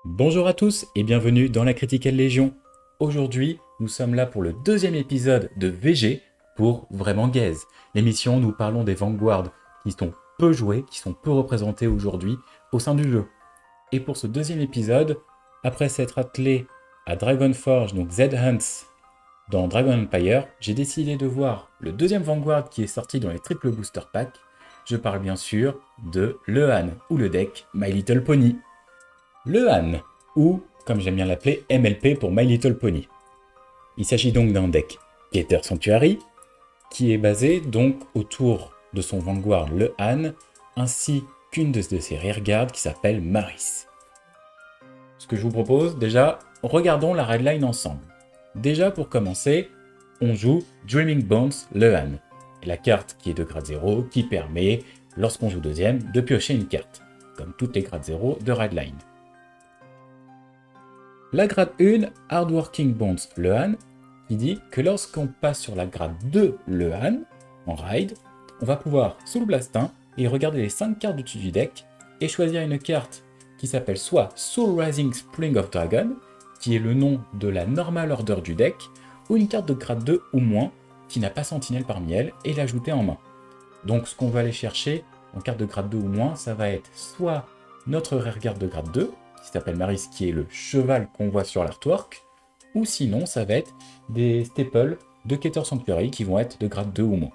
Bonjour à tous et bienvenue dans la Critical Légion. Aujourd'hui, nous sommes là pour le deuxième épisode de VG pour Vraiment Gaze, l'émission où nous parlons des Vanguards qui sont peu joués, qui sont peu représentés aujourd'hui au sein du jeu. Et pour ce deuxième épisode, après s'être attelé à Dragonforge, donc Z-Hunts dans Dragon Empire, j'ai décidé de voir le deuxième Vanguard qui est sorti dans les triple booster packs. Je parle bien sûr de le Han ou le deck My Little Pony. Le Han, ou, comme j'aime bien l'appeler, MLP pour My Little Pony. Il s'agit donc d'un deck Keter Sanctuary, qui est basé donc autour de son Vanguard le Han, ainsi qu'une de ses rearguards qui s'appelle Maris. Ce que je vous propose, déjà, regardons la redline ensemble. Déjà, pour commencer, on joue Dreaming Bones le Han, la carte qui est de grade 0, qui permet, lorsqu'on joue deuxième, de piocher une carte, comme toutes les grades 0 de redline. La grade 1, Hardworking Bonds le Han, qui dit que lorsqu'on passe sur la grade 2 le Han, en raid, on va pouvoir Soul Blast 1 et regarder les 5 cartes du-dessus du deck et choisir une carte qui s'appelle soit Soul Rising Spring of Dragon, qui est le nom de la normal order du deck, ou une carte de grade 2 ou moins qui n'a pas sentinelle parmi elles et l'ajouter en main. Donc ce qu'on va aller chercher en carte de grade 2 ou moins, ça va être soit notre rearguard de grade 2, qui s'appelle Maris, qui est le cheval qu'on voit sur l'artwork, ou sinon ça va être des staples de Keter Sanctuary qui vont être de grade 2 ou moins.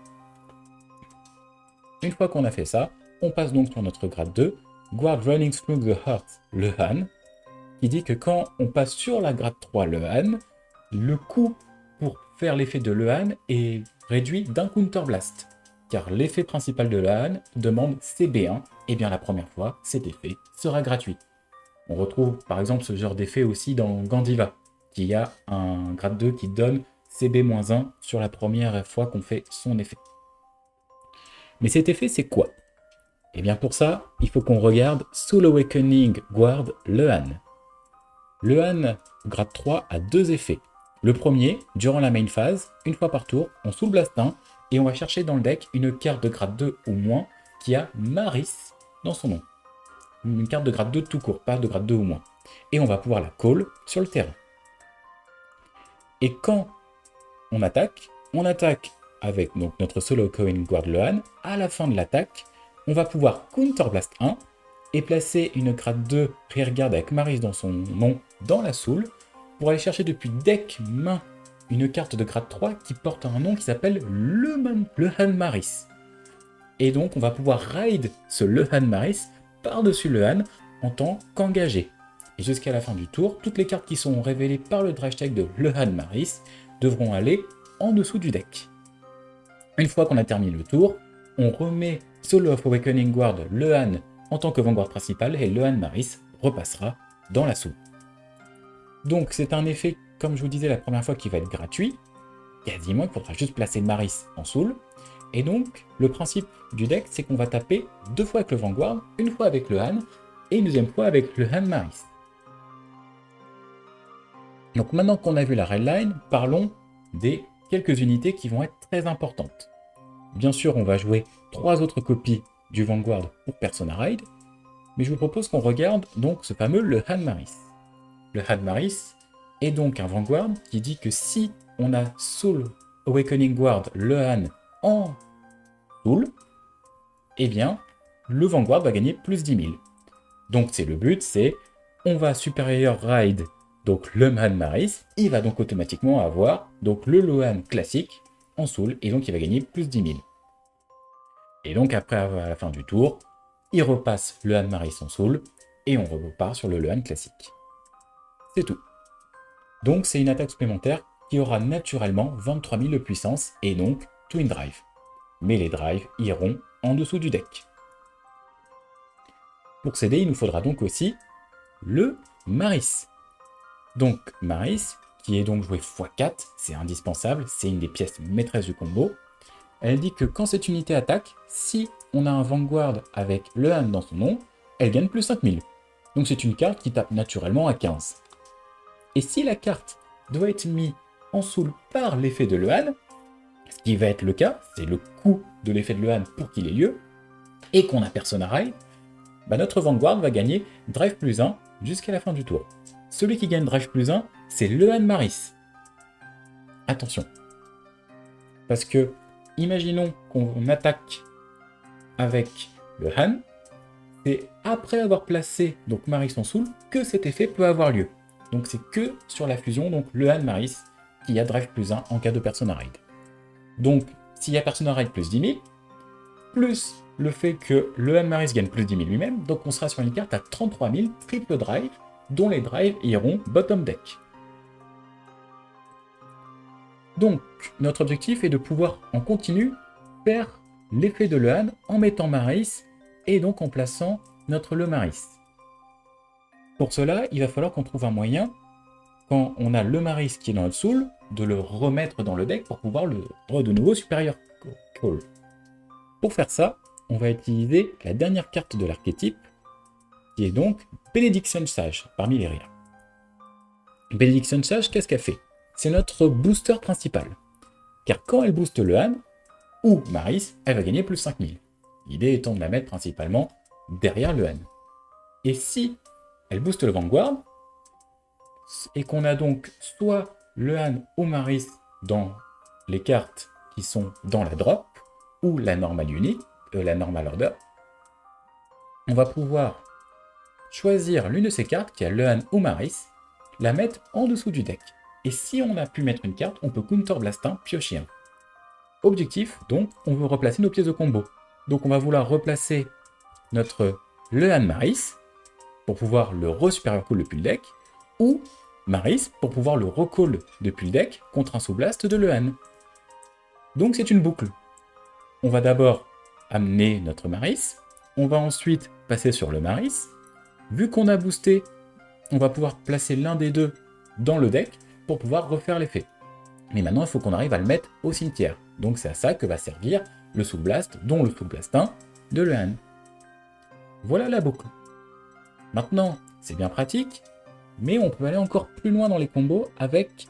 Une fois qu'on a fait ça, on passe donc sur notre grade 2, Guard Running Through the Heart le Han, qui dit que quand on passe sur la grade 3 le Han, le coût pour faire l'effet de le Han est réduit d'un Counter Blast, car l'effet principal de le Han demande CB1, et bien la première fois, cet effet sera gratuit. On retrouve par exemple ce genre d'effet aussi dans Gandiva, qui a un grade 2 qui donne CB-1 sur la première fois qu'on fait son effet. Mais cet effet, c'est quoi? Et bien pour ça, il faut qu'on regarde Soul Awakening Guard le Han. Le Han grade 3 a deux effets. Le premier, durant la main phase, une fois par tour, on Soul Blast 1 et on va chercher dans le deck une carte de grade 2 ou moins qui a Maris dans son nom. Une carte de grade 2 tout court, pas de grade 2 ou moins. Et on va pouvoir la call sur le terrain. Et quand on attaque avec donc, notre Solo Coin Guard le Han. À la fin de l'attaque, on va pouvoir Counter Blast 1 et placer une grade 2 rearguard avec Maris dans son nom dans la soul pour aller chercher depuis deck main une carte de grade 3 qui porte un nom qui s'appelle le Han Maris. Et donc on va pouvoir raid ce le Han Maris par-dessus le Han en tant qu'engagé. Et jusqu'à la fin du tour, toutes les cartes qui sont révélées par le drive tag de le Han Maris devront aller en dessous du deck. Une fois qu'on a terminé le tour, on remet Soul of Awakening Guard le Han en tant que Vanguard principal et le Han Maris repassera dans la soupe. Donc c'est un effet, comme je vous disais la première fois, qui va être gratuit. Quasiment, il faudra juste placer Maris en soul. Et donc, le principe du deck, c'est qu'on va taper deux fois avec le Vanguard, une fois avec le Han, et une deuxième fois avec le Han Maris. Donc maintenant qu'on a vu la redline, parlons des quelques unités qui vont être très importantes. Bien sûr, on va jouer 3 autres copies du Vanguard pour Persona Raid, mais je vous propose qu'on regarde donc ce fameux le Han Maris. Le Han Maris est donc un Vanguard qui dit que si on a Soul Awakening Guard le Han en Soul, eh bien, le Vanguard va gagner plus 10 000. Donc c'est le but, c'est on va Superior Raid donc le Han Maris, il va donc automatiquement avoir donc le Lohan classique en soul, et donc il va gagner plus 10 000. Et donc après, à la fin du tour, il repasse le Han Maris en soul, et on repart sur le Lohan classique. C'est tout. Donc c'est une attaque supplémentaire qui aura naturellement 23 000 de puissance, et donc Twin Drive. Mais les drives iront en dessous du deck. Pour s'aider, il nous faudra donc aussi le Maris. Donc Maris, qui est donc joué x4, c'est indispensable, c'est une des pièces maîtresses du combo. Elle dit que quand cette unité attaque, si on a un Vanguard avec le Han dans son nom, elle gagne plus 5000. Donc c'est une carte qui tape naturellement à 15. Et si la carte doit être mise en soul par l'effet de le Han, ce qui va être le cas, c'est le coût de l'effet de le Han pour qu'il ait lieu, et qu'on a Persona Raid, bah notre Vanguard va gagner Drive plus 1 jusqu'à la fin du tour. Celui qui gagne Drive plus 1, c'est Lehan Maris. Attention. Parce que, imaginons qu'on attaque avec le Han, c'est après avoir placé donc Maris en soul que cet effet peut avoir lieu. Donc c'est que sur la fusion, donc le Han Maris, qui a Drive plus 1 en cas de Persona Raid. Donc, s'il y a Persona Raid plus 10 000, plus le fait que le Han Maris gagne plus 10 000 lui-même, donc on sera sur une carte à 33 000 triple drive, dont les drives iront bottom deck. Donc, notre objectif est de pouvoir en continu faire l'effet de le Han en mettant Maris et donc en plaçant notre le Maris. Pour cela, il va falloir qu'on trouve un moyen, quand on a le Maris qui est dans notre soul, de le remettre dans le deck pour pouvoir le rendre de nouveau supérieur call. Pour faire ça, on va utiliser la dernière carte de l'archétype, qui est donc Bénédiction Sage, parmi les rires. Bénédiction Sage, qu'est-ce qu'elle fait? C'est notre booster principal. Car quand elle booste le Han, ou Maris, elle va gagner plus 5000. L'idée étant de la mettre principalement derrière le Han. Et si elle booste le Vanguard, et qu'on a donc soit le Han ou Maris dans les cartes qui sont dans la drop, ou la normal unit, la normal order, on va pouvoir choisir l'une de ces cartes qui a le Han ou Maris, la mettre en dessous du deck. Et si on a pu mettre une carte, on peut Counter Blast 1, piocher 1. Objectif, donc, on veut replacer nos pièces de combo. Donc on va vouloir replacer notre le Han Maris, pour pouvoir le re-supérieur call depuis le deck, ou Maris, pour pouvoir le recall depuis le deck contre un sous-blast de le Han. Donc c'est une boucle. On va d'abord amener notre Maris, on va ensuite passer sur le Maris. Vu qu'on a boosté, on va pouvoir placer l'un des deux dans le deck pour pouvoir refaire l'effet. Mais maintenant, il faut qu'on arrive à le mettre au cimetière. Donc c'est à ça que va servir le Soul Blast, dont le Soul Blast 1 de le Han. Voilà la boucle. Maintenant, c'est bien pratique, mais on peut aller encore plus loin dans les combos avec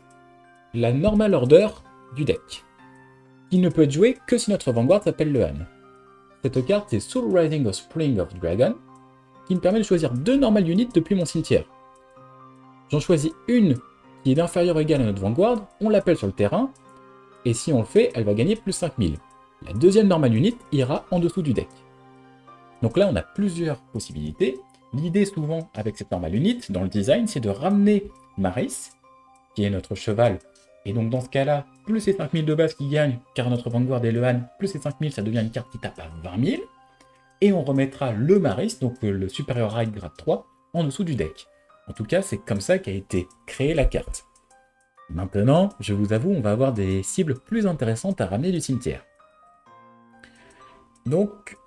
la normal order du deck, qui ne peut être jouée que si notre Vanguard s'appelle le Han. Cette carte, c'est Soul Rising of Spring of Dragon, qui me permet de choisir 2 normal units depuis mon cimetière. J'en choisis une qui est d'inférieur ou égal à notre Vanguard, on l'appelle sur le terrain, et si on le fait, elle va gagner plus 5000. La deuxième normal unit ira en dessous du deck. Donc là, on a plusieurs possibilités. L'idée souvent avec cette normal unit, dans le design, c'est de ramener Maris, qui est notre cheval, et donc dans ce cas-là, plus c'est 5000 de base qui gagne, car notre Vanguard est le Han, plus c'est 5000, ça devient une carte qui tape à 20 000, et on remettra le Maris, donc le supérieur raid grade 3, en dessous du deck. En tout cas, c'est comme ça qu'a été créée la carte. Maintenant, je vous avoue, on va avoir des cibles plus intéressantes à ramener du cimetière. Donc,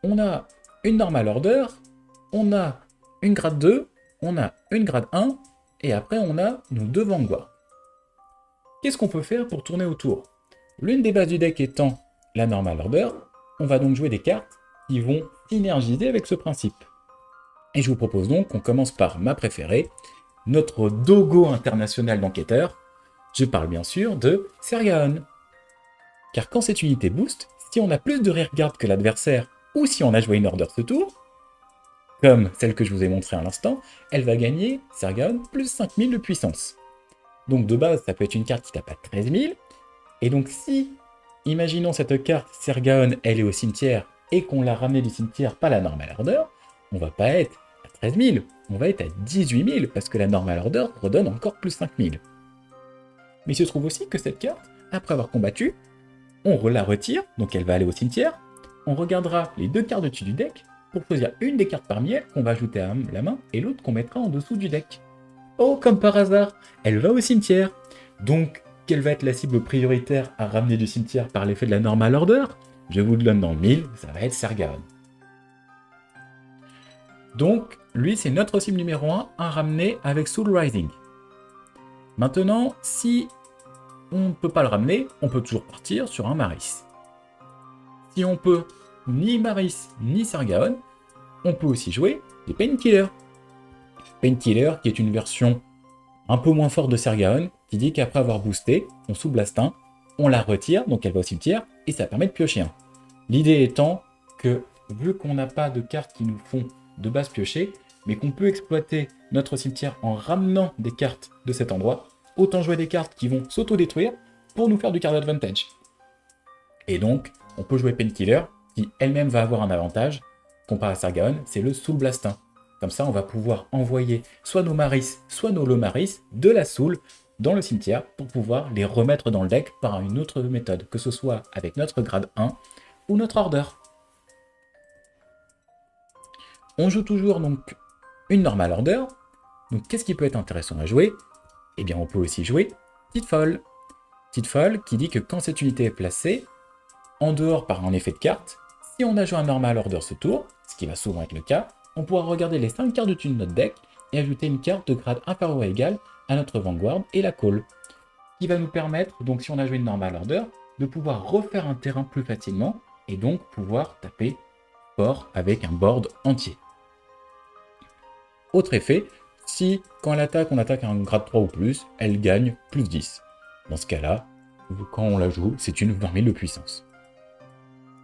on a une normal order, on a une grade 2, on a une grade 1, et après on a nos 2 Vanguard. Qu'est-ce qu'on peut faire pour tourner autour? L'une des bases du deck étant la normal order, on va donc jouer des cartes qui vont synergiser avec ce principe. Et je vous propose donc qu'on commence par ma préférée, notre Dogo international d'enquêteur. Je parle bien sûr de Sergaon. Car quand cette unité boost, si on a plus de rearguard que l'adversaire, ou si on a joué une order ce tour, comme celle que je vous ai montrée à l'instant, elle va gagner, Sergaon, plus 5000 de puissance. Donc de base, ça peut être une carte qui tape à 13 000, et donc si, imaginons cette carte, Sergaon, elle est au cimetière, et qu'on l'a ramenée du cimetière par la normal order, on va pas être à 13 000, on va être à 18 000, parce que la normal order redonne encore plus 5000. Mais il se trouve aussi que cette carte, après avoir combattu, on la retire, donc elle va aller au cimetière, on regardera les 2 cartes dessus du deck, pour choisir une des cartes parmi elles qu'on va ajouter à la main, et l'autre qu'on mettra en dessous du deck. Oh, comme par hasard, elle va au cimetière. Donc, quelle va être la cible prioritaire à ramener du cimetière par l'effet de la normal order? Je vous le donne dans le mille, ça va être Sergaon. Donc, lui, c'est notre cible numéro 1 à ramener avec Soul Rising. Maintenant, si on ne peut pas le ramener, on peut toujours partir sur un Maris. Si on peut ni Maris ni Sergaon, on peut aussi jouer des Painkiller. Painkiller qui est une version un peu moins forte de Sergaon, qui dit qu'après avoir boosté, on sous-blast 1, on la retire, donc elle va au cimetière, et ça permet de piocher 1. L'idée étant que, vu qu'on n'a pas de cartes qui nous font de base piocher, mais qu'on peut exploiter notre cimetière en ramenant des cartes de cet endroit, autant jouer des cartes qui vont s'auto-détruire pour nous faire du card advantage. Et donc, on peut jouer Painkiller, qui elle-même va avoir un avantage, comparé à Sargaon, c'est le Soul Blastin. Comme ça, on va pouvoir envoyer soit nos Maris, soit nos Lomaris de la Soul dans le cimetière pour pouvoir les remettre dans le deck par une autre méthode, que ce soit avec notre grade 1 ou notre Order. On joue toujours donc une Normal Order. Donc qu'est-ce qui peut être intéressant à jouer? Eh bien, on peut aussi jouer Tidefall. Tidefall qui dit que quand cette unité est placée, en dehors par un effet de carte, si on a joué un Normal Order ce tour, ce qui va souvent être le cas, on pourra regarder les 5 cartes dessus de notre deck et ajouter une carte de grade inférieur ou égal à notre Vanguard et la call. Qui va nous permettre, donc si on a joué une Normal Order, de pouvoir refaire un terrain plus facilement et donc pouvoir taper fort avec un board entier. Autre effet, si quand elle attaque, on attaque un grade 3 ou plus, elle gagne plus 10. Dans ce cas-là, quand on la joue, c'est une 20 000 de puissance.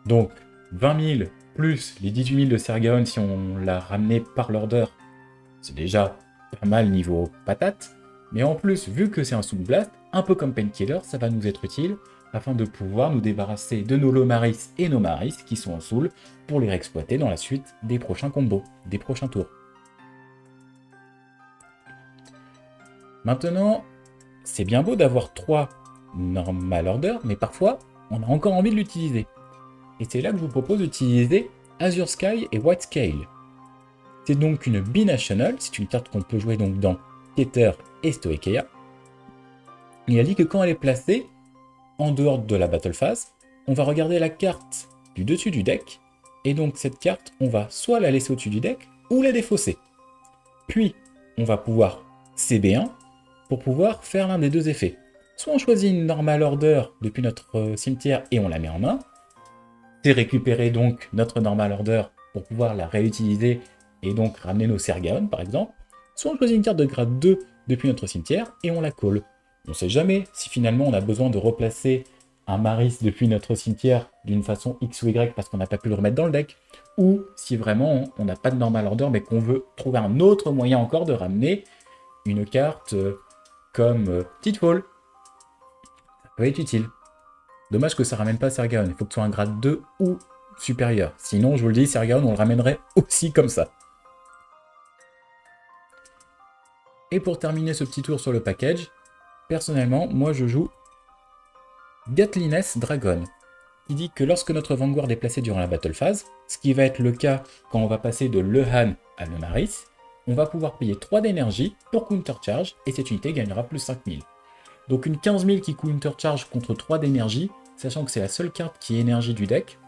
Donc 20 000 plus les 18 000 de Sargaon si on l'a ramené par l'order, c'est déjà pas mal niveau patate. Mais en plus, vu que c'est un Soul Blast, un peu comme Painkiller, ça va nous être utile afin de pouvoir nous débarrasser de nos Lomaris et nos Maris qui sont en Soul pour les réexploiter dans la suite des prochains combos, des prochains tours. Maintenant, c'est bien beau d'avoir 3 Normal Order, mais parfois, on a encore envie de l'utiliser. Et c'est là que je vous propose d'utiliser Azure Sky et White Scale. C'est donc une binational, c'est une carte qu'on peut jouer donc dans Keter et Stoicheia. Il a dit que quand elle est placée, en dehors de la battle phase, on va regarder la carte du dessus du deck, et donc cette carte, on va soit la laisser au-dessus du deck, ou la défausser. Puis, on va pouvoir CB1 pour pouvoir faire l'un des deux effets. Soit on choisit une Normal Order depuis notre cimetière et on la met en main, c'est récupérer donc notre Normal Order pour pouvoir la réutiliser et donc ramener nos Sargaon par exemple, soit on choisit une carte de grade 2 depuis notre cimetière et on la call. On ne sait jamais si finalement on a besoin de replacer un Maris depuis notre cimetière d'une façon X ou Y parce qu'on n'a pas pu le remettre dans le deck, ou si vraiment on n'a pas de Normal Order mais qu'on veut trouver un autre moyen encore de ramener une carte comme Tidefall. Ça peut être utile. Dommage que ça ramène pas Sargaon, il faut que ce soit un grade 2 ou supérieur. Sinon, je vous le dis, Sargaon, on le ramènerait aussi comme ça. Et pour terminer ce petit tour sur le package, personnellement, moi je joue Gatliness Dragon, qui dit que lorsque notre Vanguard est placé durant la battle phase, ce qui va être le cas quand on va passer de Lehan à Lomaris, on va pouvoir payer 3 d'énergie pour countercharge et cette unité gagnera plus 5000. Donc une 15 000 qui countercharge contre 3 d'énergie, sachant que c'est la seule carte qui est énergie du deck,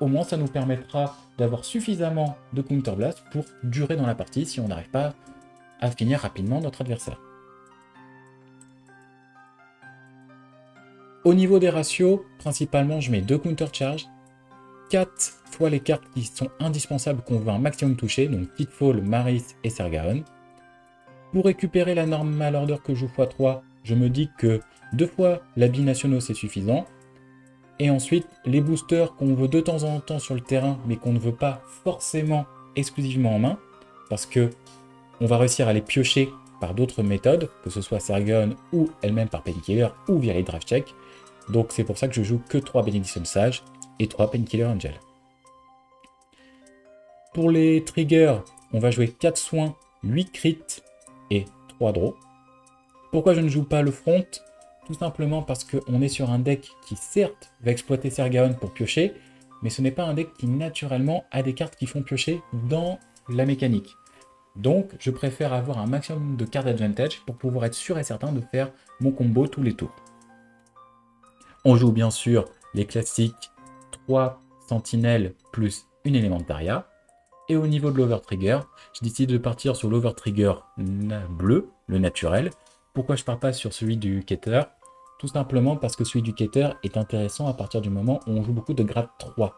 au moins ça nous permettra d'avoir suffisamment de counterblast pour durer dans la partie si on n'arrive pas à finir rapidement notre adversaire. Au niveau des ratios, principalement je mets 2 countercharge, 4 fois les cartes qui sont indispensables qu'on veut un maximum toucher, donc Tidefall, Maris et Sargaon. Pour récupérer la Normal Order que je joue x3, je me dis que 2 fois la binationaux c'est suffisant. Et ensuite, les boosters qu'on veut de temps en temps sur le terrain, mais qu'on ne veut pas forcément exclusivement en main, parce que on va réussir à les piocher par d'autres méthodes, que ce soit Sargon ou elle-même par Painkiller ou via les draft checks. Donc c'est pour ça que je joue que 3 Benediction Sage et 3 Painkiller Angel. Pour les triggers, on va jouer 4 soins, 8 crits et 3 draws. Pourquoi je ne joue pas le front? Tout simplement parce qu'on est sur un deck qui certes va exploiter Sargaon pour piocher, mais ce n'est pas un deck qui naturellement a des cartes qui font piocher dans la mécanique. Donc je préfère avoir un maximum de cartes advantage pour pouvoir être sûr et certain de faire mon combo tous les tours. On joue bien sûr les classiques 3 sentinelles plus une élémentaria. Et au niveau de l'overtrigger, je décide de partir sur l'overtrigger bleu, le naturel. Pourquoi je ne pars pas sur celui du Keter? Tout simplement parce que celui du Keter est intéressant à partir du moment où on joue beaucoup de grade 3.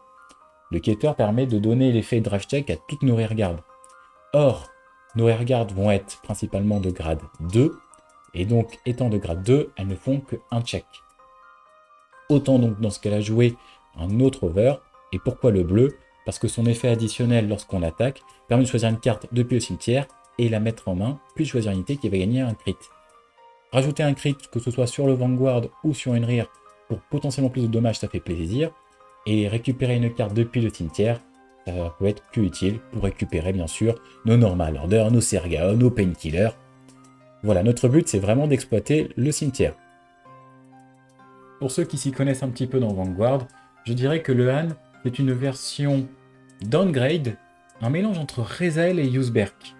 Le Keter permet de donner l'effet draft check à toutes nos rearguards. Or, nos rearguards vont être principalement de grade 2, et donc étant de grade 2, elles ne font qu'un check. Autant donc dans ce cas-là jouer un autre over, et pourquoi le bleu? parce que son effet additionnel lorsqu'on attaque permet de choisir une carte depuis le cimetière et la mettre en main, puis choisir une unité qui va gagner un crit. Rajouter un crit, que ce soit sur le Vanguard ou sur une rear, pour potentiellement plus de dommages, ça fait plaisir. Et récupérer une carte depuis le cimetière, ça peut être plus utile pour récupérer bien sûr nos Normal Order, nos Sergaon, nos Painkillers. Voilà, notre but c'est vraiment d'exploiter le cimetière. Pour ceux qui s'y connaissent un petit peu dans Vanguard, je dirais que le Han est une version downgrade, un mélange entre Rezael et Yuzberk,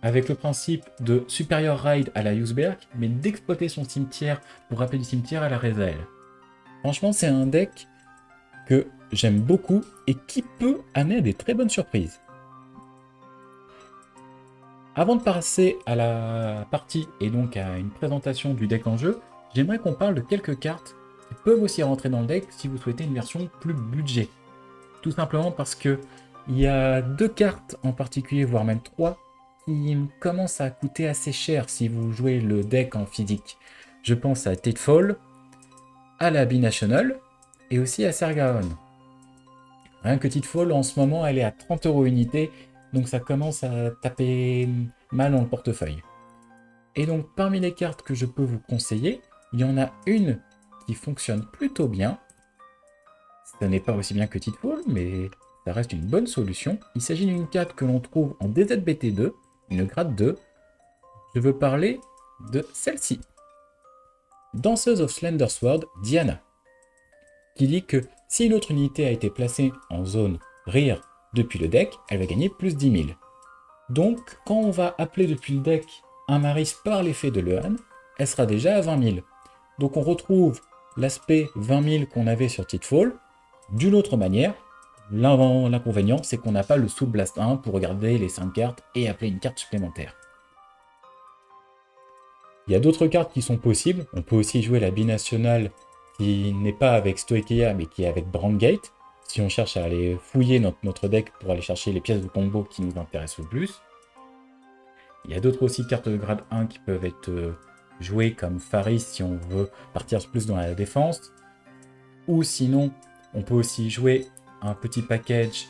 avec le principe de Superior Raid à la Yuzberk, mais d'exploiter son cimetière pour rappeler du cimetière à la Rezael. Franchement, c'est un deck que j'aime beaucoup et qui peut amener des très bonnes surprises. Avant de passer à la partie et donc à une présentation du deck en jeu, j'aimerais qu'on parle de quelques cartes qui peuvent aussi rentrer dans le deck si vous souhaitez une version plus budget. Tout simplement parce que il y a 2 cartes en particulier, voire même 3, qui commencent à coûter assez cher si vous jouez le deck en physique. Je pense à Tidefall, à la Binational et aussi à Sergaon. Rien que Tidefall, en ce moment, elle est à 30 € unité, donc ça commence à taper mal dans le portefeuille. Et donc, parmi les cartes que je peux vous conseiller, il y en a une qui fonctionne plutôt bien. Ce n'est pas aussi bien que Tidefall, mais ça reste une bonne solution. Il s'agit d'une carte que l'on trouve en DZBT2, une grade 2. Je veux parler de celle-ci. Danseuse of Slender Sword, Diana, qui dit que si une autre unité a été placée en zone rear depuis le deck, elle va gagner plus 10 000. Donc, quand on va appeler depuis le deck un Maris par l'effet de Lehan, elle sera déjà à 20 000. Donc on retrouve l'aspect 20 000 qu'on avait sur Tidefall, d'une autre manière. L'inconvénient, c'est qu'on n'a pas le Soul Blast 1 pour regarder les 5 cartes et appeler une carte supplémentaire. Il y a d'autres cartes qui sont possibles. On peut aussi jouer la binationale qui n'est pas avec Stoicheia mais qui est avec Brandgate, si on cherche à aller fouiller notre deck pour aller chercher les pièces de combo qui nous intéressent le plus. Il y a d'autres aussi cartes de grade 1 qui peuvent être jouées comme Faris si on veut partir plus dans la défense. Ou sinon, on peut aussi jouer un petit package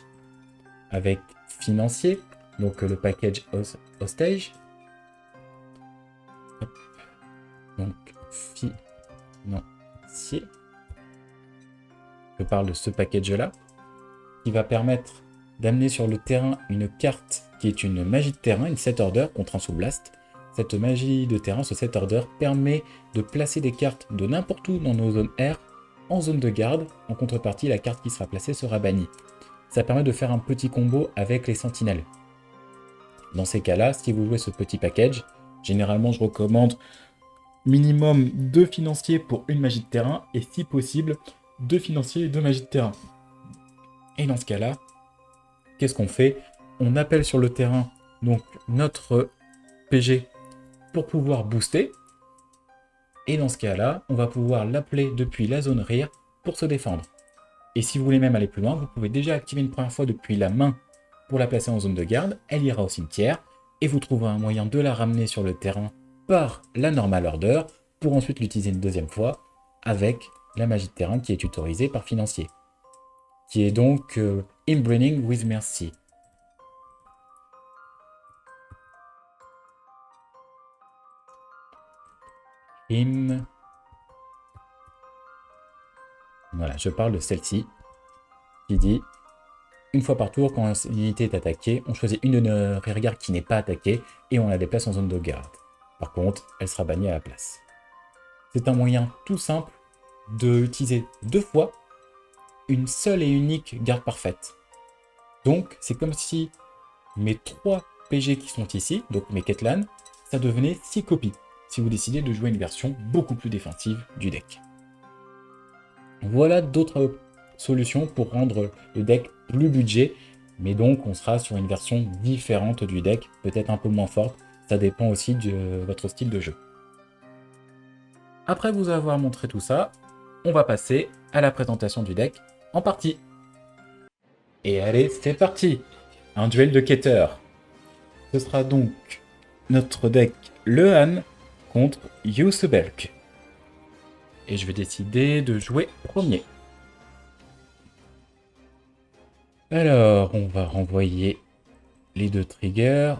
avec financier, donc le package Hostage. Hop. Donc financier. Je parle de ce package-là, qui va permettre d'amener sur le terrain une carte qui est une magie de terrain, une set order contre un Soul Blast. Cette magie de terrain, ce set order, permet de placer des cartes de n'importe où dans nos zones R en zone de garde. En contrepartie, la carte qui sera placée sera bannie. Ça permet de faire un petit combo avec les sentinelles. Dans ces cas-là, si vous jouez ce petit package, généralement je recommande minimum 2 financiers pour une magie de terrain et si possible 2 financiers et 2 magies de terrain. Et dans ce cas-là, qu'est-ce qu'on fait? On appelle sur le terrain donc notre PG pour pouvoir booster. Et dans ce cas-là, on va pouvoir l'appeler depuis la zone rear pour se défendre. Et si vous voulez même aller plus loin, vous pouvez déjà activer une première fois depuis la main pour la placer en zone de garde. Elle ira au cimetière et vous trouverez un moyen de la ramener sur le terrain par la Normal Order pour ensuite l'utiliser une deuxième fois avec la magie de terrain qui est tutorisée par financier, qui est donc Inbreeding with Mercy. Voilà, je parle de celle-ci, qui dit une fois par tour, quand une unité est attaquée, on choisit une de nos rearguards qui n'est pas attaquée et on la déplace en zone de garde. Par contre, elle sera bannie à la place. C'est un moyen tout simple d'utiliser 2 fois une seule et unique garde parfaite. Donc, c'est comme si mes 3 PG qui sont ici, donc mes Ketlan, ça devenait 6 copies, si vous décidez de jouer une version beaucoup plus défensive du deck. Voilà d'autres solutions pour rendre le deck plus budget, mais donc on sera sur une version différente du deck, peut-être un peu moins forte, ça dépend aussi de votre style de jeu. Après vous avoir montré tout ça, on va passer à la présentation du deck en partie. Et allez, c'est parti! Un duel de Keter. Ce sera donc notre deck Lehan contre Yuzberk. Et je vais décider de jouer premier. Alors, on va renvoyer les deux triggers.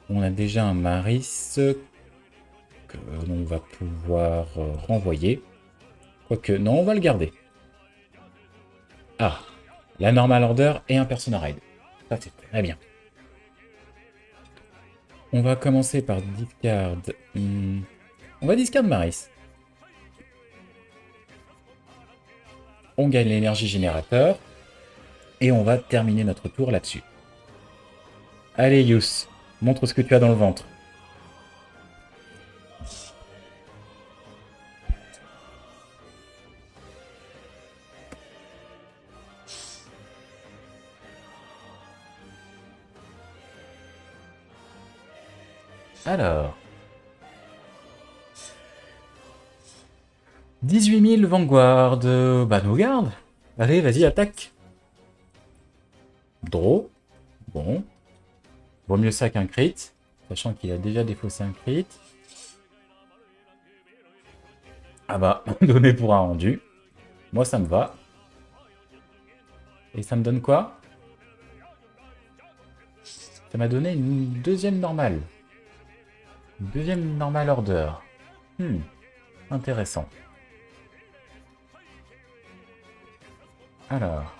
On a déjà un Maris que l'on va pouvoir renvoyer. Quoique, non, on va le garder. Ah, la Normal Order et un Persona Ride. Ça, c'est très bien. On va commencer par discard. On va discard Maris. On gagne l'énergie générateur. Et on va terminer notre tour là-dessus. Allez, Yus, montre ce que tu as dans le ventre. Alors. 18 000 Vanguard. Bah, nous garde. Allez, vas-y, attaque. Draw. Bon. Vaut mieux ça qu'un crit. Sachant qu'il a déjà défaussé un crit. Ah bah, donné pour un rendu. Moi, ça me va. Et ça me donne quoi? Ça m'a donné une deuxième normale. Une deuxième normale order. Intéressant. Alors.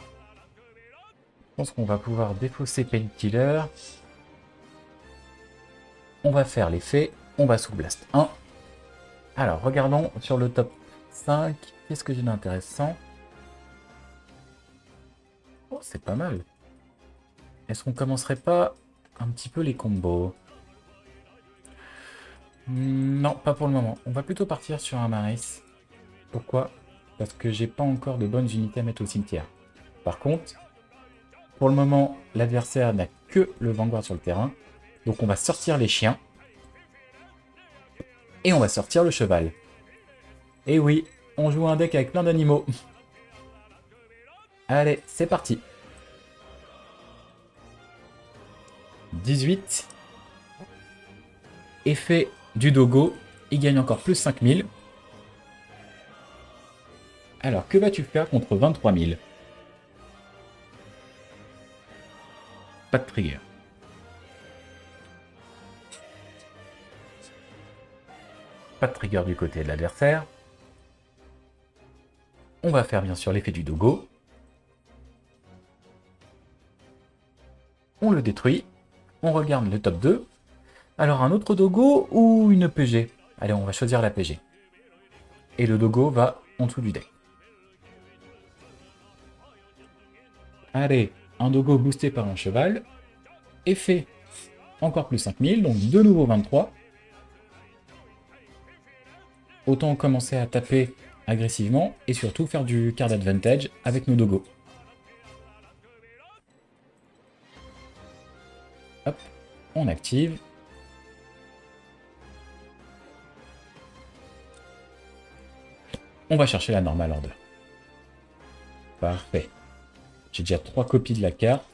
Je pense qu'on va pouvoir défausser Painkiller. On va faire l'effet. On va sous Blast 1. Alors, regardons sur le top 5. Qu'est-ce que j'ai d'intéressant? Oh, c'est pas mal. Est-ce qu'on commencerait pas un petit peu les combos? Non, pas pour le moment. On va plutôt partir sur un Maris. Pourquoi? Parce que j'ai pas encore de bonnes unités à mettre au cimetière. Par contre, pour le moment, l'adversaire n'a que le Vanguard sur le terrain. Donc on va sortir les chiens. Et on va sortir le cheval. Et oui, on joue un deck avec plein d'animaux. Allez, c'est parti. 18. Effet du Dogo. Il gagne encore plus 5000. Alors, que vas-tu faire contre 23 000? Pas de trigger. Pas de trigger du côté de l'adversaire. On va faire bien sûr l'effet du Dogo. On le détruit. On regarde le top 2. Alors un autre Dogo ou une PG? Allez, on va choisir la PG. Et le Dogo va en dessous du deck. Allez, un Dogo boosté par un cheval. Effet encore plus 5000, donc de nouveau 23. Autant commencer à taper agressivement et surtout faire du card advantage avec nos Dogos. Hop, on active. On va chercher la normal order. Parfait. J'ai déjà 3 copies de la carte.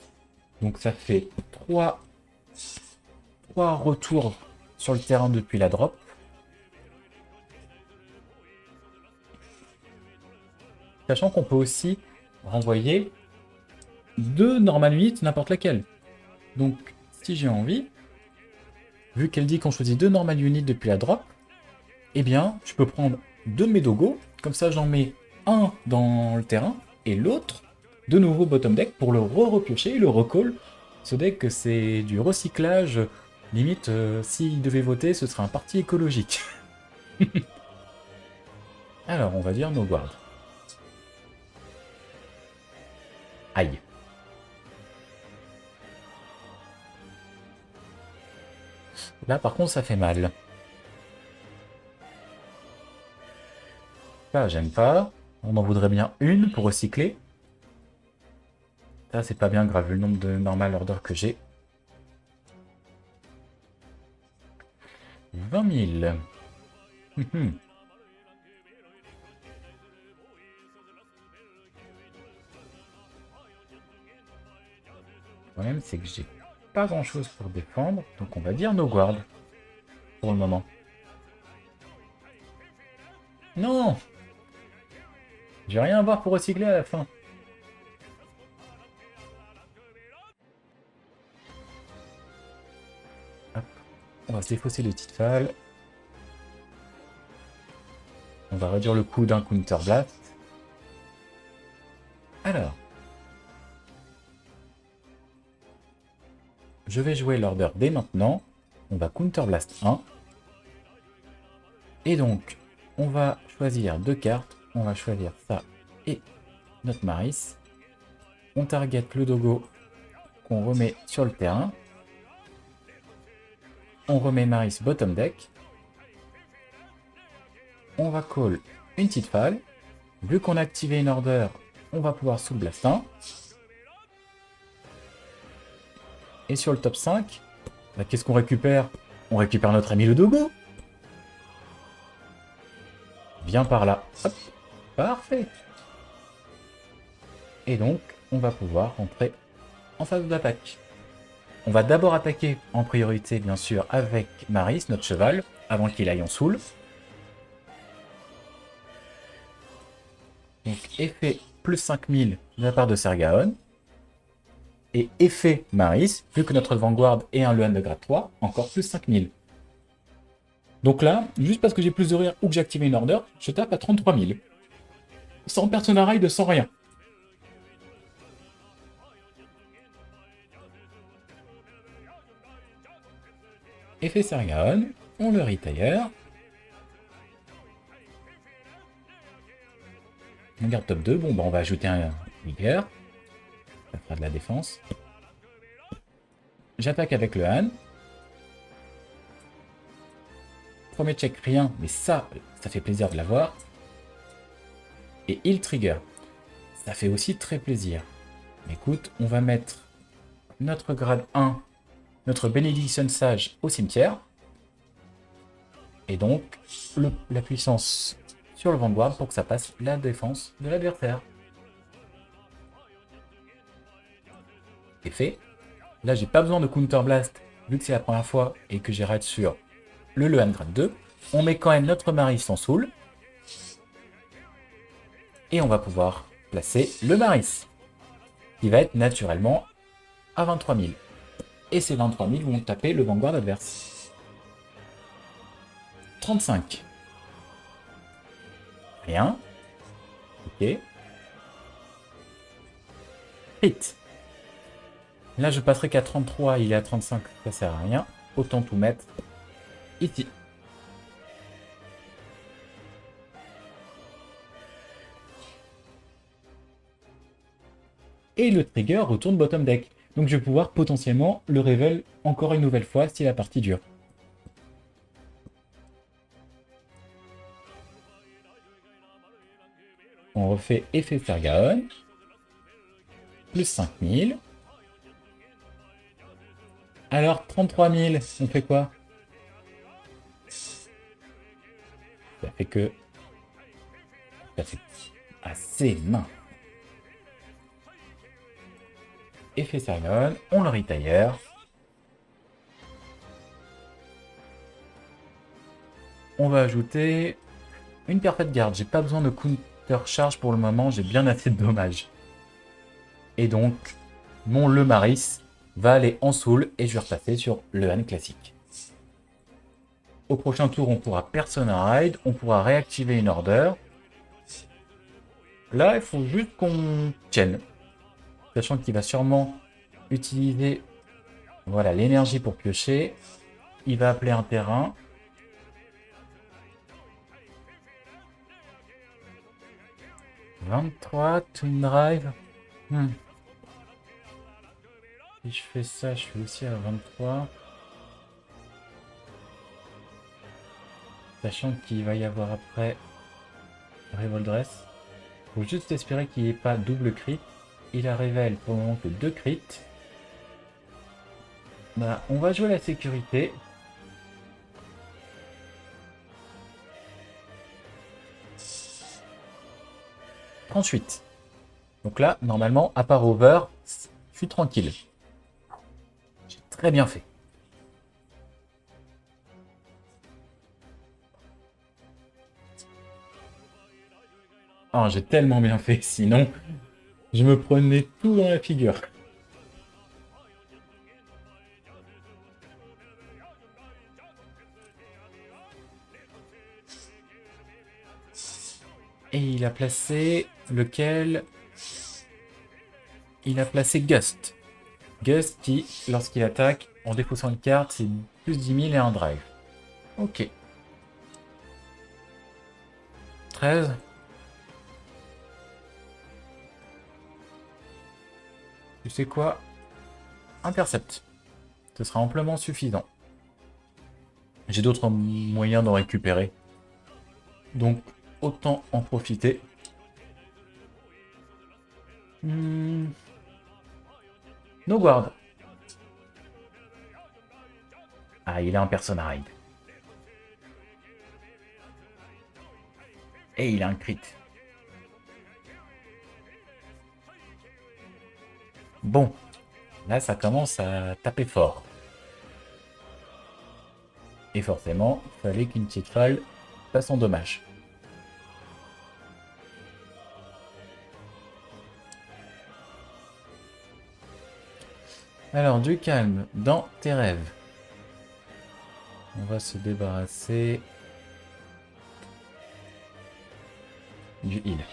Donc ça fait 3 retours sur le terrain depuis la drop. Sachant qu'on peut aussi renvoyer 2 normal 8, n'importe laquelle. Donc si j'ai envie, vu qu'elle dit qu'on choisit 2 normal units depuis la drop, eh bien je peux prendre 2 de mes dogos, comme ça j'en mets un dans le terrain et l'autre de nouveau bottom deck pour le re-repiocher et le recall. Ce deck, c'est du recyclage. Limite, s'il devait voter, ce serait un parti écologique. Alors, on va dire no guard. Aïe. Là, par contre, ça fait mal. Ça, j'aime pas. On en voudrait bien une pour recycler. Ça, c'est pas bien grave, vu le nombre de normal order que j'ai. 20 000. Le problème, c'est que j'ai pas grand chose pour défendre, donc on va dire no guard pour le moment. Non! Je vais rien avoir pour recycler à la fin. On va se défausser de Titfall. On va réduire le coût d'un Counter Blast. Alors. Je vais jouer l'order dès maintenant. On va Counter Blast 1. Et donc, on va choisir 2 cartes. On va choisir ça et notre Maris. On target le Dogo qu'on remet sur le terrain. On remet Maris bottom deck. On va call une Titfall. Vu qu'on a activé une order, on va pouvoir soul blast 1. Et sur le top 5, bah, qu'est-ce qu'on récupère? On récupère notre ami le Dogo. Viens par là. Hop. Parfait. Et donc, on va pouvoir rentrer en phase d'attaque. On va d'abord attaquer en priorité, bien sûr, avec Maris, notre cheval, avant qu'il aille en soul. Donc, effet plus 5000 de la part de Sergaon. Et effet Maris, vu que notre Vanguard est un Leuhan de grade 3, encore plus 5000. Donc là, juste parce que j'ai plus de rire ou que j'ai activé une order, je tape à 33 000. Sans Persona Ride, sans rien. Effet Sergaon, on le retire. On garde top 2, bon bah on va ajouter un Trigger. Ça fera de la défense. J'attaque avec le Han. Premier check, rien, mais ça fait plaisir de l'avoir. Et il trigger. Ça fait aussi très plaisir. Écoute, on va mettre notre grade 1, notre bénédiction sage au cimetière. Et donc, la puissance sur le Vanguard pour que ça passe la défense de l'adversaire. C'est fait. Là, j'ai pas besoin de Counter Blast, vu que c'est la première fois et que j'ai raid sur le Leuhan grade 2. On met quand même notre Maris en soul. Et on va pouvoir placer le Maris, qui va être naturellement à 23 000. Et ces 23 000 vont taper le Vanguard adverse. 35. Rien. Ok. Hit. Là, je passerai qu'à 33, il est à 35, ça sert à rien. Autant tout mettre ici. Et le trigger retourne bottom deck. Donc je vais pouvoir potentiellement le reveal encore une nouvelle fois si la partie dure. On refait effet Sergaon. Plus 5000. Alors 33 000, on fait quoi? Ça fait que... Ça fait assez main. Effet Sergaon, on le retire. On va ajouter une Perfect Guard. J'ai pas besoin de counter charge pour le moment, j'ai bien assez de dommages. Et donc, mon Le Maris va aller en soul et je vais repasser sur le Han classique. Au prochain tour, on pourra Persona Ride, on pourra réactiver une order. Là, il faut juste qu'on tienne. Sachant qu'il va sûrement utiliser voilà, l'énergie pour piocher. Il va appeler un terrain. « 23, Twin Drive. Si je fais ça, je suis aussi à 23. Sachant qu'il va y avoir après Revoldress. Faut juste espérer qu'il n'y ait pas double crit. Il a révèle pour le moment que 2 crits. Bah, on va jouer la sécurité. « 38. Donc là, normalement, à part over, je suis tranquille. J'ai très bien fait. Oh, j'ai tellement bien fait, sinon, je me prenais tout dans la figure. Et il a placé lequel? Il a placé Gust. Gust qui, lorsqu'il attaque, en défaussant une carte, c'est plus 10 000 et un drive. Ok. 13. Tu sais quoi? Intercept. Ce sera amplement suffisant. J'ai d'autres moyens d'en récupérer. Donc, autant en profiter. No guard. Ah, il a un Persona Ride. Et il a un crit. Bon, là ça commence à taper fort. Et forcément, il fallait qu'une petite falle fasse en dommage. Alors, du calme dans tes rêves. On va se débarrasser du heal.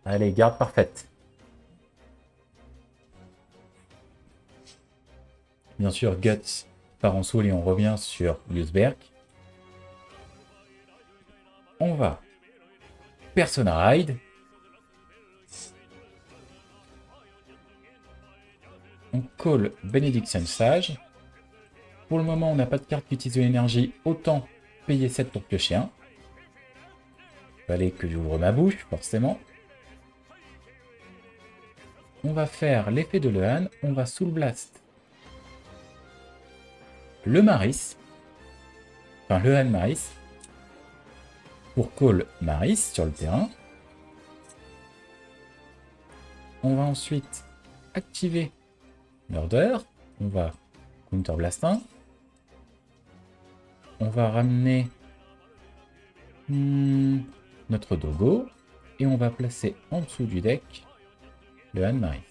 Allez, garde parfaite. Bien sûr, Guts part en soul et on revient sur Yusberg. On va Persona Ride. On call Benediction Sage. Pour le moment, on n'a pas de carte qui utilise de l'énergie. Autant payer 7 pour piocher 1. Fallait que j'ouvre ma bouche, forcément. On va faire l'effet de Lehan. On va Soul Blast le Maris. Enfin, Lehan Maris. Pour call Maris sur le terrain. On va ensuite activer Murder. On va Counter Blast 1. On va ramener notre Dogo. Et on va placer en dessous du deck le Anne-Marie.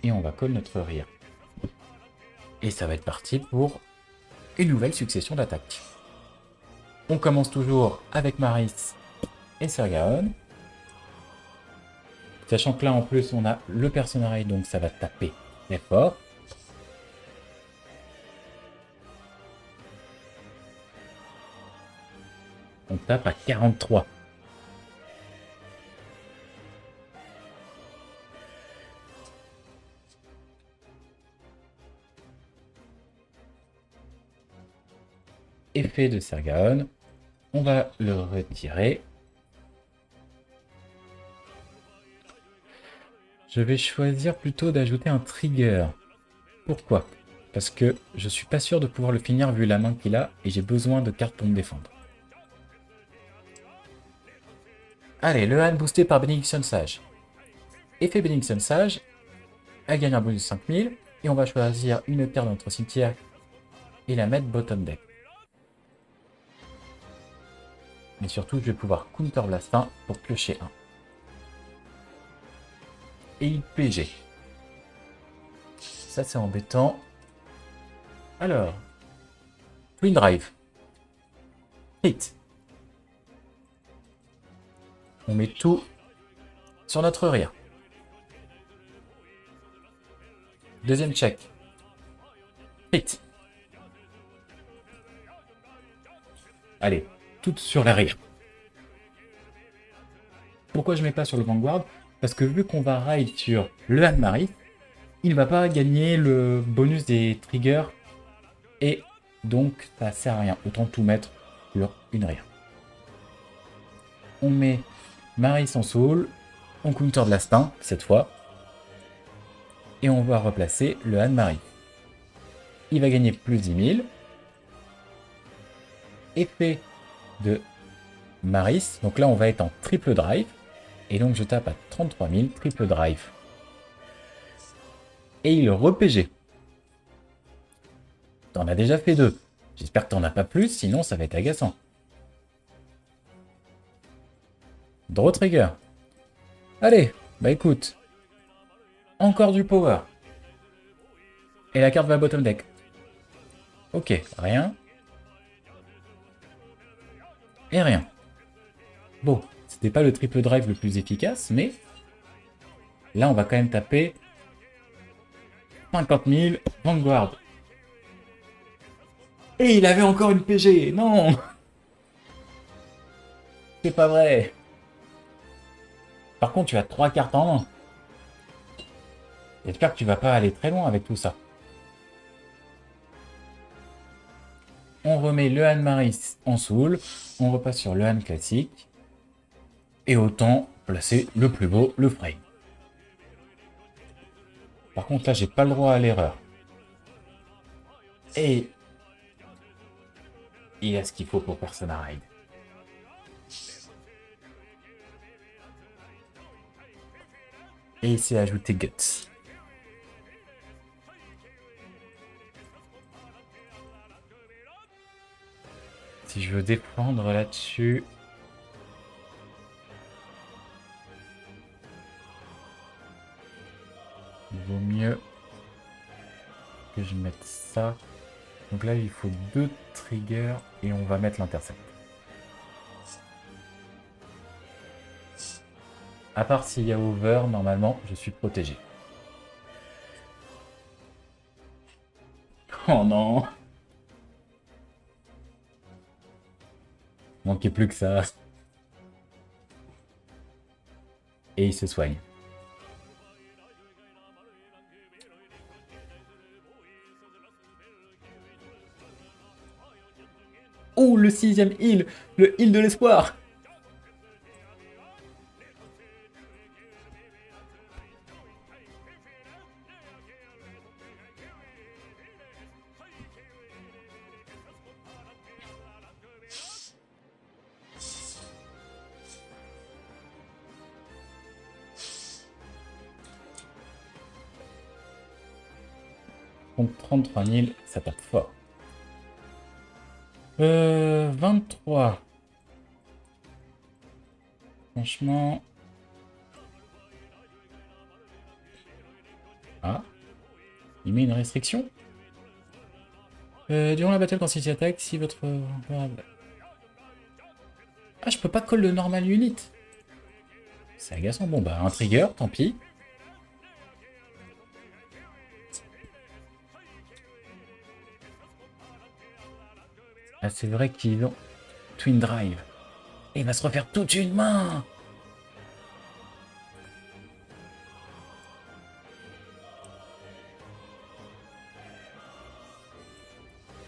Et on va coller notre rire. Et ça va être parti pour une nouvelle succession d'attaques. On commence toujours avec Maris et Sergaon. Sachant que là en plus on a le personnage, donc ça va taper très fort. On tape à 43. Effet de Sergaon. On va le retirer. Je vais choisir plutôt d'ajouter un trigger. Pourquoi? Parce que je suis pas sûr de pouvoir le finir vu la main qu'il a et j'ai besoin de cartes pour me défendre. Allez, le Han boosté par Benediction Sage. Effet Benediction Sage. Elle gagne un bonus de 5000. Et on va choisir une carte dans notre cimetière et la mettre bottom deck. Mais surtout, je vais pouvoir Counter Blast 1 pour piocher 1. Et il PG. Ça, c'est embêtant. Alors. Twin Drive. Hit. On met tout sur notre rear. Deuxième check. Hit. Allez, toutes sur l'arrière. Pourquoi je ne mets pas sur le Vanguard? Parce que vu qu'on va ride sur le Anne-Marie, il ne va pas gagner le bonus des triggers. Et donc, ça sert à rien. Autant tout mettre sur une rear. On met Maris en soul. On counter de l'Astin, cette fois. Et on va replacer le Anne-Marie. Il va gagner plus 10 000. Effet de Maris. Donc là, on va être en triple drive. Et donc, je tape à 33 000, triple drive. Et il re-PG. T'en as déjà fait 2. J'espère que t'en as pas plus, sinon ça va être agaçant. Draw trigger. Allez, bah écoute, encore du power. Et la carte va bottom deck. Ok, rien. Et rien. Bon, c'était pas le triple drive le plus efficace, mais là on va quand même taper 50 000 Vanguard. Et il avait encore une PG. Non, c'est pas vrai. Par contre, tu as 3 cartes en main. J'espère que tu vas pas aller très loin avec tout ça. On remet le Han Maris en soul. On repasse sur le Han classique. Et autant placer le plus beau, le frame. Par contre, là, j'ai pas le droit à l'erreur. Et il a ce qu'il faut pour Persona Ride. Et il s'est ajouté Guts. Si je veux défendre là-dessus... il vaut mieux que je mette ça. Donc là, il faut 2 triggers et on va mettre l'intercept. À part s'il y a over, normalement, je suis protégé. Oh non! Manquait plus que ça. Et il se soigne. Oh, le 6ème heal! Le heal de l'espoir! Donc 33 000, ça tape fort. 23. Franchement... Ah, il met une restriction. Durant la battle, quand il attaque, si votre... Ah, je peux pas call le normal unit. C'est agaçant. Bon, bah, un trigger, tant pis. Ah, c'est vrai qu'ils ont Twin Drive. Et il va se refaire toute une main.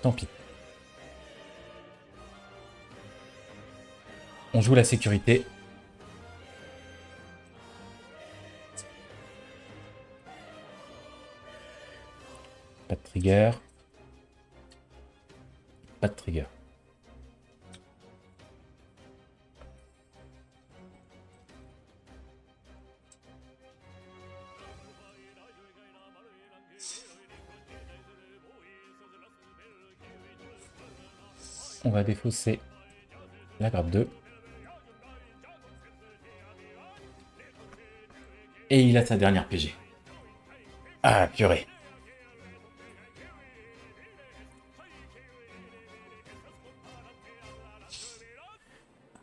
Tant pis. On joue la sécurité. Pas de trigger. Pas de trigger. On va défausser la grappe 2. Et il a sa dernière PG. Ah, purée.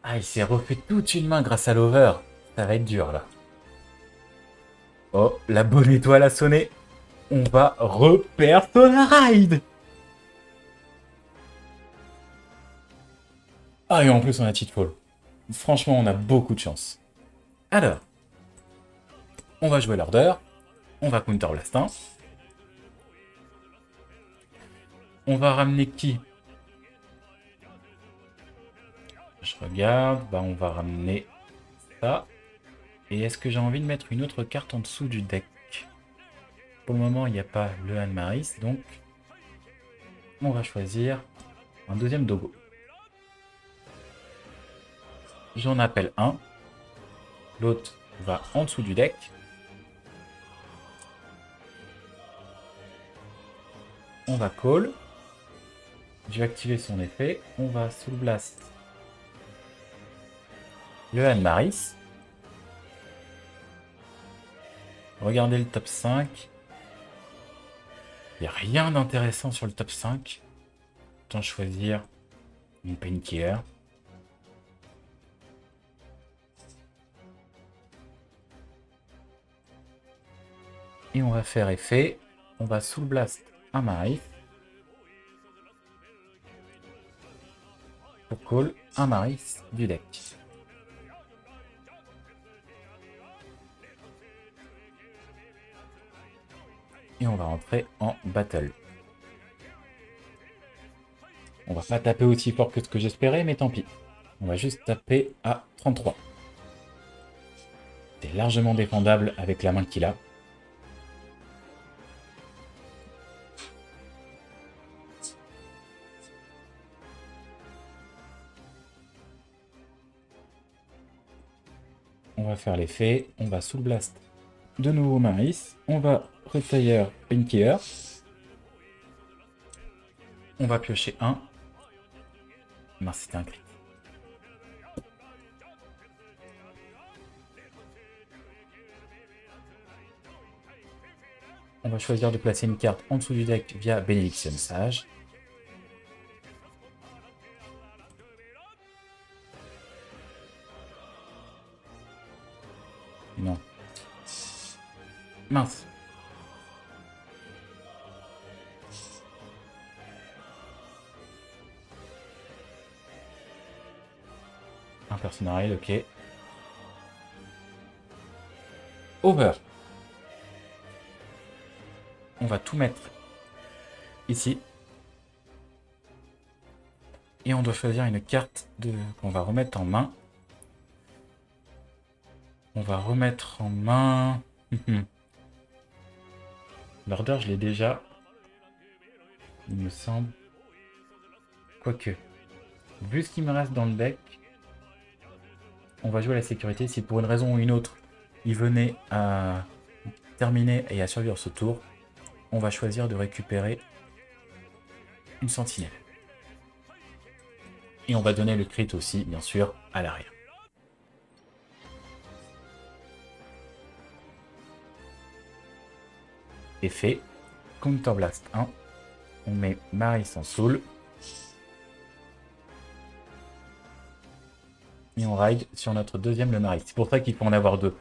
Ah, il s'est refait toute une main grâce à l'over. Ça va être dur, là. Oh, la bonne étoile a sonné. On va repère Persona Ride. Ah, et en plus, on a Cheatfall. Franchement, on a beaucoup de chance. Alors, on va jouer l'order. On va counter l'instinct. On va ramener qui? Je regarde. Bah, on va ramener ça. Et est-ce que j'ai envie de mettre une autre carte en dessous du deck? Pour le moment, il n'y a pas le Han Maris, donc on va choisir un deuxième Dogo. J'en appelle un. L'autre va en dessous du deck. On va call. Je vais activer son effet. On va Soul Blast le Han Maris. Regardez le top 5. Il n'y a rien d'intéressant sur le top 5. Autant choisir une Painkiller. Et on va faire effet. On va Soul Blast un Maris. Pour call un Maris du deck. Et on va rentrer en battle. On va pas taper aussi fort que ce que j'espérais, mais tant pis. On va juste taper à 33. C'est largement défendable avec la main qu'il a. On va faire l'effet, on va Soul Blast de nouveau Maris, on va Retire Painkiller. On va piocher un. Mince, c'était un crit. On va choisir de placer une carte en dessous du deck via Bénédiction Sage. Non. Mince. Un personnage, ok. Over. On va tout mettre ici. Et on doit choisir une carte qu'on va remettre en main. On va remettre en main... L'order, je l'ai déjà. Il me semble. Quoique. Vu ce qui me reste dans le deck, on va jouer à la sécurité. Si pour une raison ou une autre, il venait à terminer et à survivre ce tour, on va choisir de récupérer une sentinelle. Et on va donner le crit aussi, bien sûr, à l'arrière. Effet, Counter Blast 1. On met Maris en soul. Et on ride sur notre deuxième le Maris. C'est pour ça qu'il faut en avoir deux.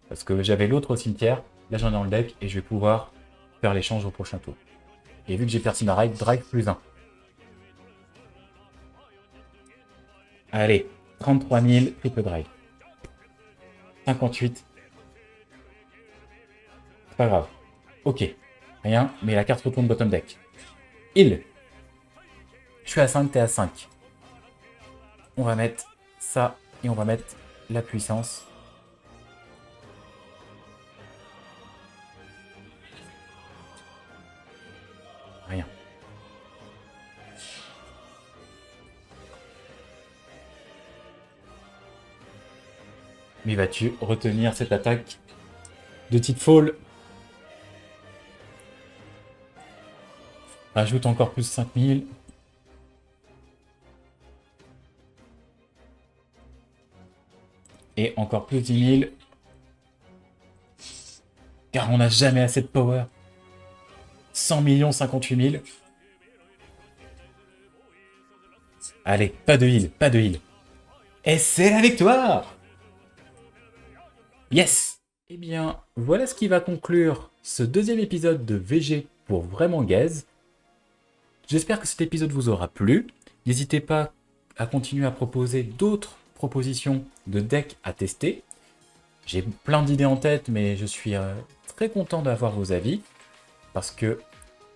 Parce que j'avais l'autre au cimetière, là j'en ai dans le deck et je vais pouvoir faire l'échange au prochain tour. Et vu que j'ai perdu ma ride, drive plus 1. Allez, 33 000, triple drive. 58. C'est pas grave. Ok, rien, mais la carte retourne bottom deck. Heal. Je suis à 5, t'es à 5. On va mettre ça et on va mettre la puissance. Rien. Mais vas-tu retenir cette attaque de Tidefall? Rajoute encore plus 5000. Et encore plus 10 000. Car on n'a jamais assez de power. 100 millions 58 000. Allez, pas de heal, pas de heal. Et c'est la victoire! Yes! Eh bien, voilà ce qui va conclure ce deuxième épisode de VG pour Vraiment Gaze. J'espère que cet épisode vous aura plu. N'hésitez pas à continuer à proposer d'autres propositions de decks à tester. J'ai plein d'idées en tête, mais je suis très content d'avoir vos avis. Parce que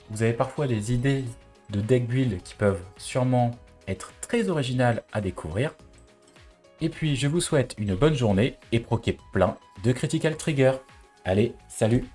vous avez parfois des idées de deck build qui peuvent sûrement être très originales à découvrir. Et puis je vous souhaite une bonne journée et proquez plein de Critical Trigger. Allez, salut!